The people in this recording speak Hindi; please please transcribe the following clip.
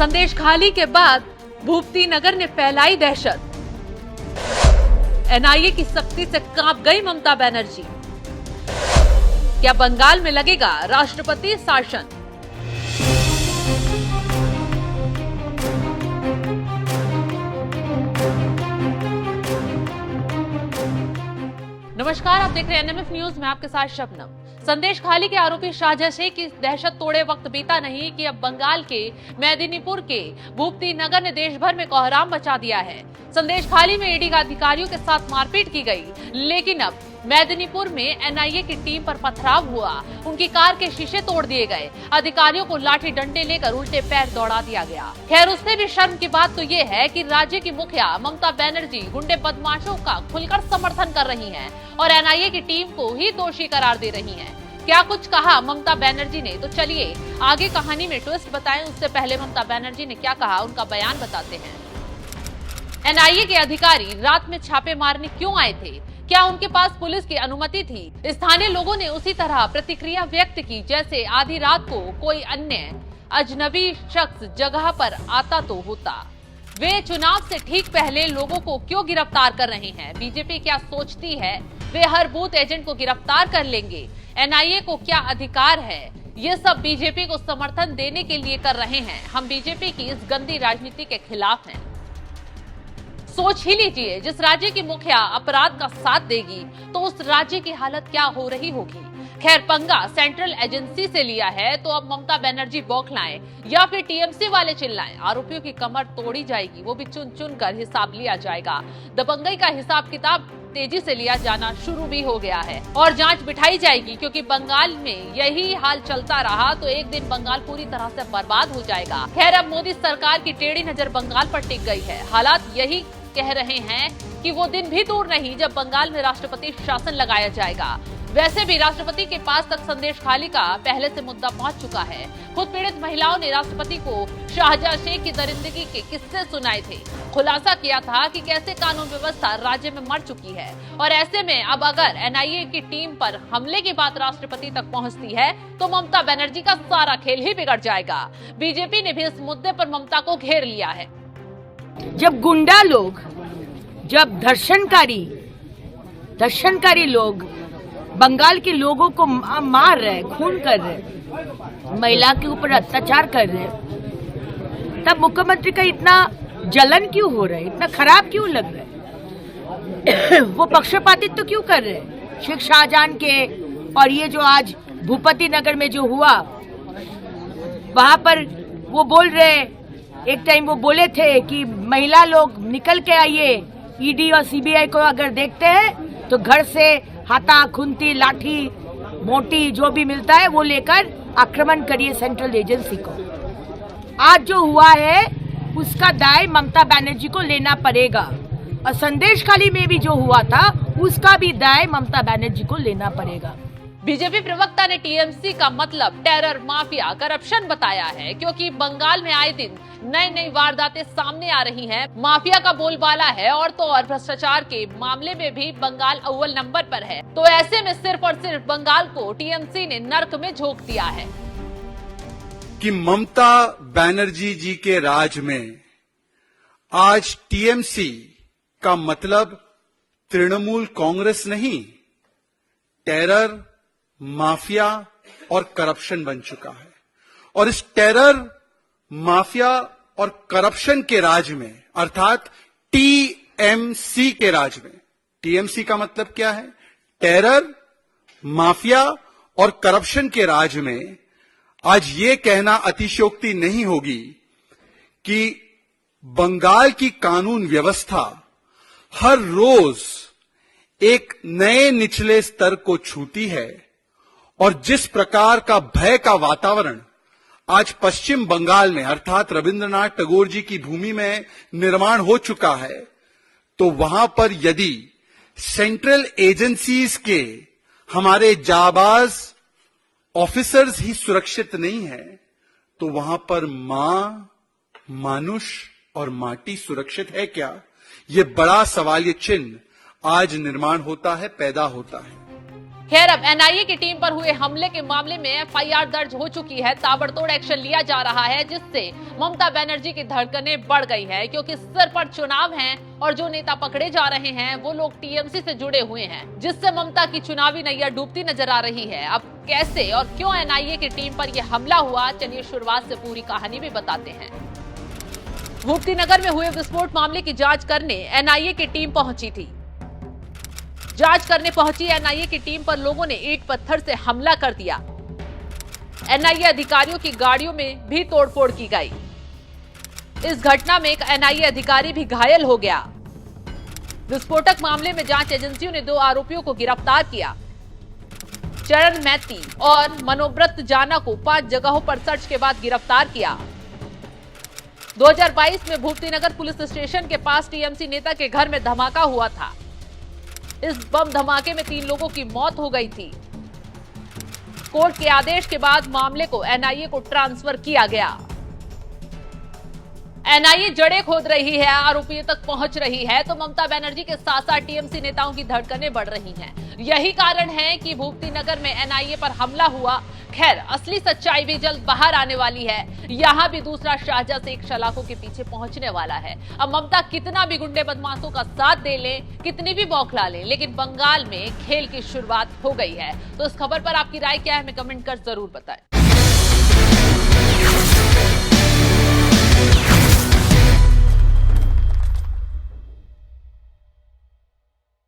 संदेशखाली के बाद भूपति नगर ने फैलाई दहशत। एनआईए की सख्ती से कांप गई ममता बनर्जी। क्या बंगाल में लगेगा राष्ट्रपति शासन? नमस्कार, आप देख रहे हैं एनएमएफ न्यूज में आपके साथ शबनम। संदेशखाली के आरोपी शाहजहां शेख की दहशत तोड़े वक्त बीता नहीं कि अब बंगाल के मेदिनीपुर के भूपति नगर ने देश भर में कोहराम मचा दिया है। संदेशखाली में ईडी अधिकारियों के साथ मारपीट की गई, लेकिन अब मेदिनीपुर में एनआईए की टीम पर पथराव हुआ। उनकी कार के शीशे तोड़ दिए गए। अधिकारियों को लाठी डंडे लेकर उल्टे पैर दौड़ा दिया गया। खैर, उससे भी शर्म की बात तो ये है कि राज्य की मुखिया ममता बनर्जी गुंडे बदमाशों का खुलकर समर्थन कर रही हैं और एनआईए की टीम को ही दोषी करार दे रही हैं। क्या कुछ कहा ममता बनर्जी ने, तो चलिए आगे कहानी में ट्विस्ट बताएं। उससे पहले ममता बनर्जी ने क्या कहा, उनका बयान बताते हैं। एनआईए के अधिकारी रात में छापे मारने क्यों आए थे? क्या उनके पास पुलिस की अनुमति थी? स्थानीय लोगों ने उसी तरह प्रतिक्रिया व्यक्त की जैसे आधी रात को कोई अन्य अजनबी शख्स जगह पर आता तो होता। वे चुनाव से ठीक पहले लोगों को क्यों गिरफ्तार कर रहे हैं? बीजेपी क्या सोचती है वे हर बूथ एजेंट को गिरफ्तार कर लेंगे? एनआईए को क्या अधिकार है? ये सब बीजेपी को समर्थन देने के लिए कर रहे हैं। हम बीजेपी की इस गंदी राजनीति के खिलाफ हैं। सोच ही लीजिए, जिस राज्य की मुखिया अपराध का साथ देगी तो उस राज्य की हालत क्या हो रही होगी। खैर, पंगा सेंट्रल एजेंसी से लिया है तो अब ममता बनर्जी बौखलाएं या फिर टीएमसी वाले चिल्लाएं। आरोपियों की कमर तोड़ी जाएगी, वो भी चुन चुन कर हिसाब लिया जाएगा। दबंगई का हिसाब किताब तेजी से लिया जाना शुरू भी हो गया है और जांच बिठाई जाएगी, क्योंकि बंगाल में यही हाल चलता रहा तो एक दिन बंगाल पूरी तरह से बर्बाद हो जाएगा। खैर, अब मोदी सरकार की टेढ़ी नजर बंगाल पर टिक गई है। हालात यही कह रहे हैं कि वो दिन भी दूर नहीं जब बंगाल में राष्ट्रपति शासन लगाया जाएगा। वैसे भी राष्ट्रपति के पास तक संदेशखाली का पहले से मुद्दा पहुंच चुका है। खुद पीड़ित महिलाओं ने राष्ट्रपति को शाहजहां शेख की दरिंदगी के किस्से सुनाए थे। खुलासा किया था कि कैसे कानून व्यवस्था राज्य में मर चुकी है और ऐसे में अब अगर एनआईए की टीम पर हमले की बात राष्ट्रपति तक पहुंचती है तो ममता बनर्जी का सारा खेल ही बिगड़ जाएगा। बीजेपी ने भी इस मुद्दे पर ममता को घेर लिया है। जब गुंडा लोग, जब दर्शनकारी लोग बंगाल के लोगों को मार रहे, खून कर रहे, महिला के ऊपर अत्याचार कर रहे, तब मुख्यमंत्री का इतना जलन क्यों हो रहा है, इतना खराब क्यों लग रहा है? वो पक्षपातित्व तो क्यों कर रहे? शेख शाहजहां के और ये जो आज भूपति नगर में जो हुआ, वहां पर वो बोल रहे, एक टाइम वो बोले थे कि महिला लोग निकल के आइए, ईडी और सीबीआई को अगर देखते हैं तो घर से हाथा, खुंती, लाठी, मोटी जो भी मिलता है वो लेकर आक्रमण करिए सेंट्रल एजेंसी को। आज जो हुआ है उसका दाय ममता बनर्जी को लेना पड़ेगा और संदेशखाली में भी जो हुआ था उसका भी दाय ममता बनर्जी को लेना पड़ेगा। बीजेपी प्रवक्ता ने टीएमसी का मतलब टेरर, माफिया, करप्शन बताया है, क्योंकि बंगाल में आए दिन नई वारदातें सामने आ रही हैं। माफिया का बोलबाला है और तो और भ्रष्टाचार के मामले में भी बंगाल अव्वल नंबर पर है। तो ऐसे में सिर्फ और सिर्फ बंगाल को टीएमसी ने नर्क में झोंक दिया है कि ममता बनर्जी जी के राज में आज टीएमसी का मतलब तृणमूल कांग्रेस नहीं, टेरर, माफिया और करप्शन बन चुका है। और इस टेरर, माफिया और करप्शन के राज में, अर्थात टीएमसी के राज में, टीएमसी का मतलब क्या है? टेरर, माफिया और करप्शन के राज में आज ये कहना अतिशयोक्ति नहीं होगी कि बंगाल की कानून व्यवस्था हर रोज एक नए निचले स्तर को छूती है और जिस प्रकार का भय का वातावरण आज पश्चिम बंगाल में, अर्थात रविंद्रनाथ टैगोर जी की भूमि में निर्माण हो चुका है, तो वहां पर यदि सेंट्रल एजेंसीज के हमारे जाबाज ऑफिसर्स ही सुरक्षित नहीं है तो वहां पर मां, मानुष और माटी सुरक्षित है क्या? ये बड़ा सवाल, ये चिन्ह आज निर्माण होता है, पैदा होता है। खैर, अब एनआईए की टीम पर हुए हमले के मामले में एफआईआर दर्ज हो चुकी है। ताबड़तोड़ एक्शन लिया जा रहा है, जिससे ममता बनर्जी की धड़कनें बढ़ गई है, क्योंकि सिर पर चुनाव हैं और जो नेता पकड़े जा रहे हैं वो लोग टीएमसी से जुड़े हुए हैं, जिससे ममता की चुनावी नैया डूबती नजर आ रही है। अब कैसे और क्यों एनआईए की टीम पर यह हमला हुआ, चलिए शुरुआत से पूरी कहानी भी बताते हैं। भूपती नगर में हुए विस्फोट मामले की जांच करने एनआईए की टीम पहुंची थी। जांच करने पहुंची एनआईए की टीम पर लोगों ने ईंट पत्थर से हमला कर दिया। एनआईए अधिकारियों की गाड़ियों में भी तोड़फोड़ की गई। इस घटना में एक एनआईए अधिकारी भी घायल हो गया। विस्फोटक मामले में जांच एजेंसियों ने 2 आरोपियों को गिरफ्तार किया। चरण मैती और मनोब्रत जाना को 5 जगहों पर सर्च के बाद गिरफ्तार किया। 2022 में भूपती नगर पुलिस स्टेशन के पास टीएमसी नेता के घर में धमाका हुआ था। इस बम धमाके में 3 लोगों की मौत हो गई थी। कोर्ट के आदेश के बाद मामले को एनआईए को ट्रांसफर किया गया। एनआईए जड़ें खोद रही है, आरोपियों तक पहुंच रही है, तो ममता बनर्जी के साथ साथ टीएमसी नेताओं की धड़कनें बढ़ रही हैं। यही कारण है कि भूपती नगर में एनआईए पर हमला हुआ। खैर, असली सच्चाई भी जल्द बाहर आने वाली है। यहां भी दूसरा शाहजहां से एक सलाखों के पीछे पहुंचने वाला है। अब ममता कितना भी गुंडे बदमाशों का साथ दे ले, कितनी भी बौखला ले, लेकिन बंगाल में खेल की शुरुआत हो गई है। तो इस खबर पर आपकी राय क्या है, हमें कमेंट कर जरूर बताएं।